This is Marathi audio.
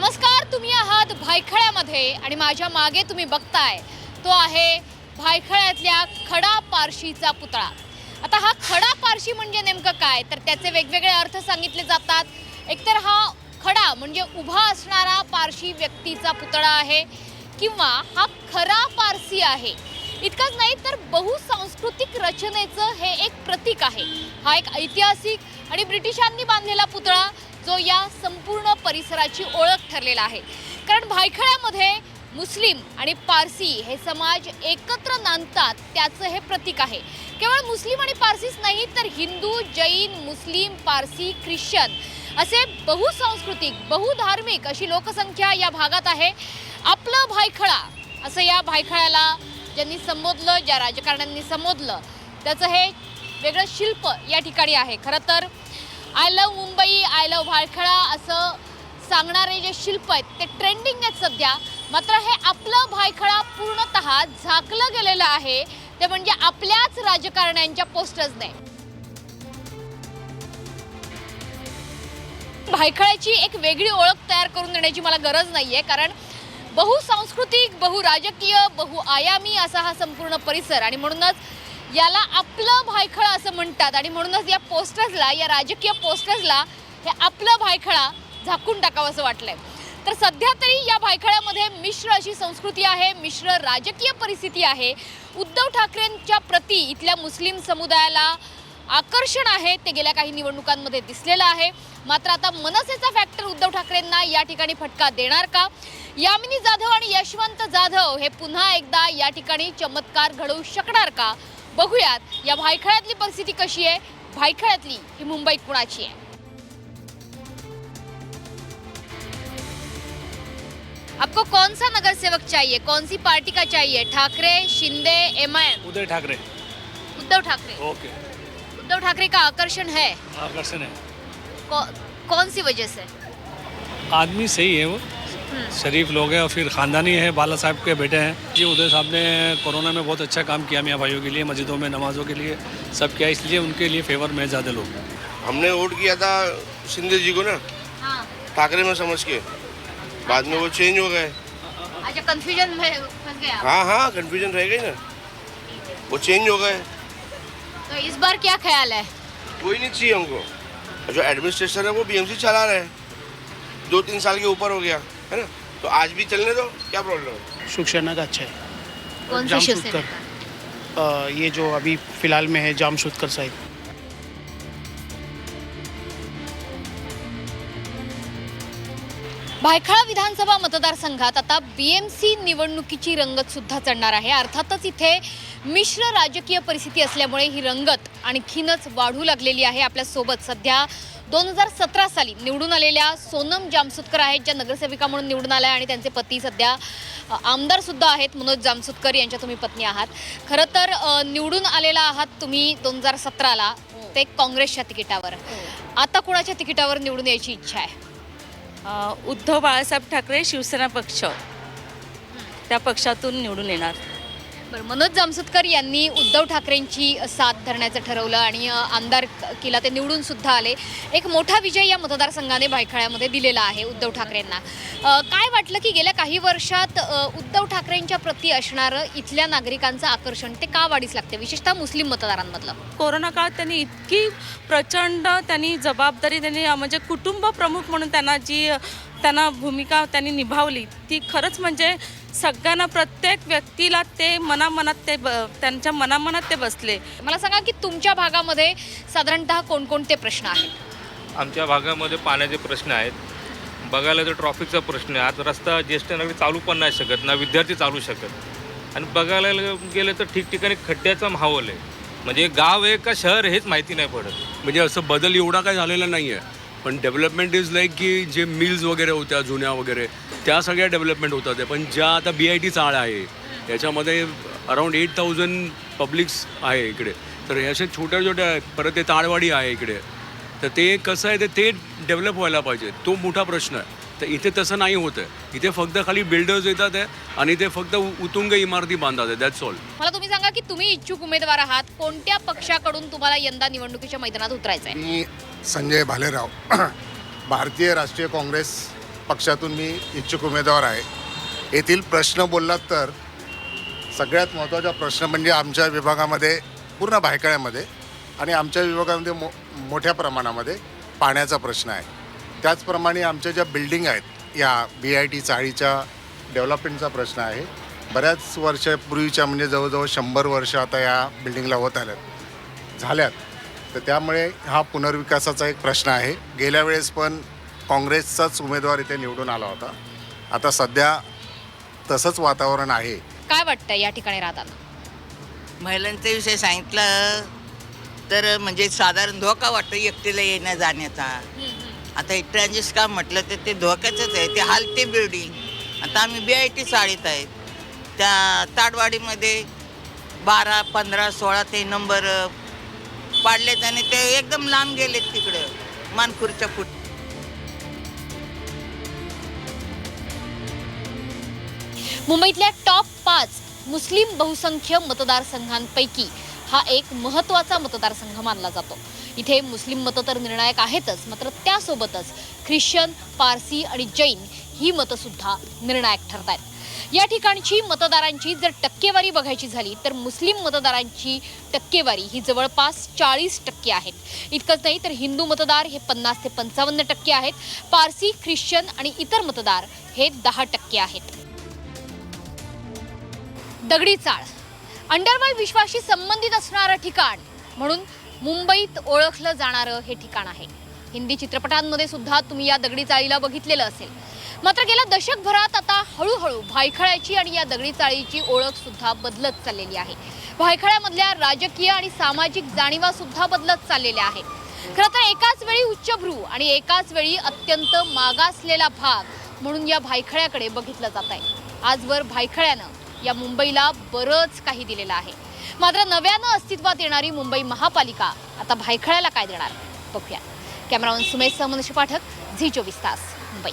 नमस्कार, तुम्ही आहात भायखळ्यामध्ये आणि माझ्या मागे तुम्ही बघताय तो आहे भायखळ्यातल्या खडा पारशीचा पुतळा। आता हा खडा पारशी म्हणजे नेमकं काय, तर त्याचे वेगवेगळे अर्थ सांगितले जातात। एकतर हा खडा म्हणजे उभा असणारा पारशी व्यक्तीचा पुतळा आहे किंवा हा खरा पारसी आहे। इतकंच नाही तर बहुसांस्कृतिक रचनेचं हे एक प्रतीक आहे। हा एक ऐतिहासिक आणि ब्रिटिशांनी बांधलेला पुतळा जो या संपूर्ण परिसराची ओळख ठरलेला आहे। कारण भायखळ्यामध्ये मुस्लिम आणि पारसी हे समाज एकत्र नांदतात त्याचं हे प्रतीक आहे। केवळ मुस्लिम आणि पारसीच नाही तर हिंदू, जैन, मुस्लिम, पारसी, ख्रिश्चन असे बहुसांस्कृतिक बहुधार्मिक अशी लोकसंख्या या भागात आहे। आपलं भायखळा असं या भायखळ्याला ज्यांनी संबोधलं, ज्या राजकारण्यांनी संबोधलं त्याचं हे वेगळं शिल्प या ठिकाणी आहे। खरं तर I love Mumbai, I love Byculla असं सांगणारे जे शिल्प आहेत ते ट्रेंडिंग आहेत सध्या। मात्र हे आपलं भायखळा पूर्णतः झाकलं गेलेलं आहे, ते म्हणजे आपल्याच राजकारण्यांच्या पोस्टर्सने। भायखळ्याची एक वेगळी ओळख तयार करून देण्याची मला गरज नाहीये, कारण बहुसांस्कृतिक, बहुराजकीय, बहुआयामी असा हा संपूर्ण परिसर आणि म्हणूनच याला आपलं भायखळा असं म्हणतात आणि म्हणूनच या पोस्टर्सला, या राजकीय पोस्टर्सला हे आपलं भायखळा झाकून टाकावं असं वाटलंय। तर सध्या तरी या भायखळ्यामध्ये मिश्र अशी संस्कृती आहे, मिश्र राजकीय परिस्थिती आहे। उद्धव ठाकरेंच्या प्रती इथल्या मुस्लिम समुदायाला आकर्षण आहे, ते गेल्या काही निवडणुकांमध्ये दिसलेलं आहे। मात्र आता मनसेचा फॅक्टर उद्धव ठाकरेंना या ठिकाणी फटका देणार का? यामिनी जाधव आणि यशवंत जाधव हे पुन्हा एकदा या ठिकाणी चमत्कार घडवू शकणार का? बघूयात या भायखळ्यातली परिस्थिती कशी आहे, भायखळ्यातली ही मुंबई कुणाची आहे। आपको कौन सा नगर सेवक चाहिए, कौन सी पार्टी का चाहिए? ठाकरे, शिंदे, एमआईएम? उद्धव ठाकरे। उद्धव ठाकरे। ओके। उद्धव ठाकरे का आकर्षण है? आकर्षण है। कौन सी वजह से? आदमी सही है, वो शरीफ लोग हैं और फिर ख़ानदानी है, बाला साहब के बेटे हैं। ये उदय साहब ने कोरोना में बहुत अच्छा काम किया मियाँ भाइयों के लिए, मस्जिदों में नमाज़ों के लिए सब किया, इसलिए उनके लिए फेवर में ज़्यादा लोग। हमने वोट किया था शिंदे जी को ना, हाँ। ठाकरे में समझ के, बाद में वो चेंज हो गए। अच्छा, कंफ्यूजन में फंस गया। हाँ हाँ, कंफ्यूजन रह गई ना, वो चेंज हो गए। तो इस बार क्या ख्याल है? कोई नहीं चाहिए हमको। जो एडमिनिस्ट्रेशन है वो बीएमसी चला रहे हैं, 2-3 साल के ऊपर हो गया है ना, तो आज भी चलने दो, क्या प्रॉब्लम है? शिवसेना का अच्छा है। कौन सी जामशूदकर, शिवसेना? ये जो अभी फिलहाल में है जामशूदकर साहिब। भायखळा विधानसभा मतदारसंघात आता बीएमसी निवडणुकीची रंगत सुद्धा चढणार आहे। अर्थातच इथे मिश्र राजकीय परिस्थिती असल्यामुळे ही रंगत आणखीनच वाढू लागलेली आहे। आपल्या सोबत सध्या 2017 साली निवडून आलेल्या सोनम जामसुदकर आहेत, ज्या नगरसेविका म्हणून निवडून आल्या आणि त्यांचे पती सध्या आमदार सुद्धा आहेत, मनोज जामसुदकर यांच्या तुम्ही पत्नी आहात। खरं तर निवडून आलेला आहात तुम्ही 2017ला, ते काँग्रेसच्या तिकिटावर। आता कोणाच्या तिकिटावर निवडून यायची इच्छा आहे? उद्धव बाळासाहेब ठाकरे शिवसेना पक्ष, त्या पक्षातून निवडून येणार। बरं, मनोज जामसुदकर यांनी उद्धव ठाकरेंची साथ धरण्याचं ठरवलं आणि आमदारकीला ते निवडून सुद्धा आले। एक मोठा विजय या मतदारसंघाने भायखळ्यामध्ये दिलेला आहे उद्धव ठाकरेंना। काय वाटलं की गेल्या काही वर्षात उद्धव ठाकरेंच्या प्रती असणारं इथल्या नागरिकांचं आकर्षण ते का वाढीस लागते, विशेषतः मुस्लिम मतदारांमधलं? कोरोना काळात त्यांनी इतकी प्रचंड जबाबदारी म्हणजे कुटुंब प्रमुख म्हणून त्यांना भूमिका त्यांनी निभावली, ती खरंच म्हणजे सगळ्यांना, प्रत्येक व्यक्तीला ते त्यांच्या मनामनात ते बसले। मला सांगा की तुमच्या भागामध्ये साधारणतः कोणकोणते प्रश्न आहेत? आमच्या भागामध्ये पाण्याचे प्रश्न आहेत, बघायला तर ट्रॉफिकचा प्रश्न आहे। आज रस्ता ज्येष्ठ नागरिक चालू पण नाही शकत, ना विद्यार्थी चालू शकत, आणि बघायला गेलं तर ठिकठिकाणी खड्ड्याचा माहोल आहे। म्हणजे गाव आहे का शहर हेच माहिती नाही पडत। म्हणजे असं बदल एवढा काही झालेला नाही आहे, पण डेव्हलपमेंट इज लाईक की जे मिल्स वगैरे होत्या जुन्या वगैरे त्या सगळ्या डेव्हलपमेंट होतात आहे, पण ज्या आता BIT चाळ आहे त्याच्यामध्ये अराऊंड 8,000 पब्लिक्स आहे इकडे, तर हे असे छोट्या छोट्या, परत ते ताळवाडी आहे इकडे, तर ते कसं आहे ते डेव्हलप व्हायला पाहिजे, तो मोठा प्रश्न आहे। तर इथे तसं नाही होतं, इथे फक्त खाली बिल्डर्स येतात आहे आणि ते फक्त उतुंग इमारती बांधतात आहे, दॅट्स ऑल। मला तुम्ही सांगा की तुम्ही इच्छुक उमेदवार आहात, कोणत्या पक्षाकडून तुम्हाला यंदा निवडणुकीच्या मैदानात उतरायचं आहे? मी संजय भालेराव, भारतीय राष्ट्रीय काँग्रेस पक्षातून मी इच्छुक उमेदवार आहे. येथील प्रश्न बोललात तर सगळ्यात महत्त्वाचा प्रश्न म्हणजे आमच्या विभागामध्ये पूर्ण भायखळ्यामध्ये आणि आमच्या विभागामध्ये मोठ्या प्रमाणामध्ये पाण्याचा प्रश्न आहे. त्याचप्रमाणे आमच्या ज्या बिल्डिंग आहेत या BIT चाळीच्या डेव्हलपमेंटचा प्रश्न आहे. बऱ्याच वर्षापूर्वीच्या म्हणजे जवळजवळ 100 वर्ष आता या बिल्डिंगला होत झाल्यात. तर त्यामुळे हा पुनर्विकासाचा एक प्रश्न आहे. गेल्या वेळेस पण काँग्रेसचाच उमेदवार इथे निवडून आला होता. आता सध्या तसंच वातावरण आहे. काय वाटतं या ठिकाणी राहताना? महिलांचा विषय सांगितलं तर म्हणजे साधारण धोका वाटतो एकटीला येण्या जाण्याचा. आता हे ट्रान्झिस काम म्हटलं तर ते धोक्याचंच आहे. ते हालते बिल्डिंग. आता आम्ही BIT चाळीत आहेत. त्या ताडवाडीमध्ये 12, 15, 16 ते नंबर पाडलेत आणि ते एकदम लांब गेलेत तिकडं मानखुर्च्या पुढे. मुंबईतल्या टॉप 5 मुस्लिम बहुसंख्य मतदारसंघांपैकी हा एक महत्त्वाचा मतदारसंघ मानला जातो. इथे मुस्लिम मतं तर निर्णायक आहेतच, मात्र त्यासोबतच ख्रिश्चन, पारसी आणि जैन ही मतंसुद्धा निर्णायक ठरत आहेत. या ठिकाणची मतदारांची जर टक्केवारी बघायची झाली तर मुस्लिम मतदारांची टक्केवारी ही जवळपास 40% आहेत. इतकंच नाही तर हिंदू मतदार हे 50 ते 55% आहेत. पारसी, ख्रिश्चन आणि इतर मतदार हे 10% आहेत. दगडी चाळ अंडरवर्ल्ड विश्वाशी संबंधित असणारं ठिकाण म्हणून मुंबईत ओळखलं जाणारं हे ठिकाण आहे. हिंदी चित्रपटांमध्ये सुद्धा तुम्ही या दगडी चाळीला बघितलेलं असेल. मात्र गेल्या दशकभरात आता हळूहळू भायखळ्याची आणि या दगडी चाळीची ओळख सुद्धा बदलत चाललेली आहे. भायखळ्यामधल्या राजकीय आणि सामाजिक जाणीवा सुद्धा बदलत चाललेल्या आहेत. खरं तर एकाच वेळी उच्चभ्रू आणि एकाच वेळी अत्यंत मागासलेला भाग म्हणून या भायखळ्याकडे बघितलं जात आहे. आजवर भायखळ्यानं या मुंबईला बरंच काही दिलेलं आहे. मात्र नव्यानं अस्तित्वात येणारी मुंबई महापालिका आता भायखळ्याला काय देणार बघूया. कॅमेरामन सुमेश सहमनशी पाठक, झी 24 तास, मुंबई.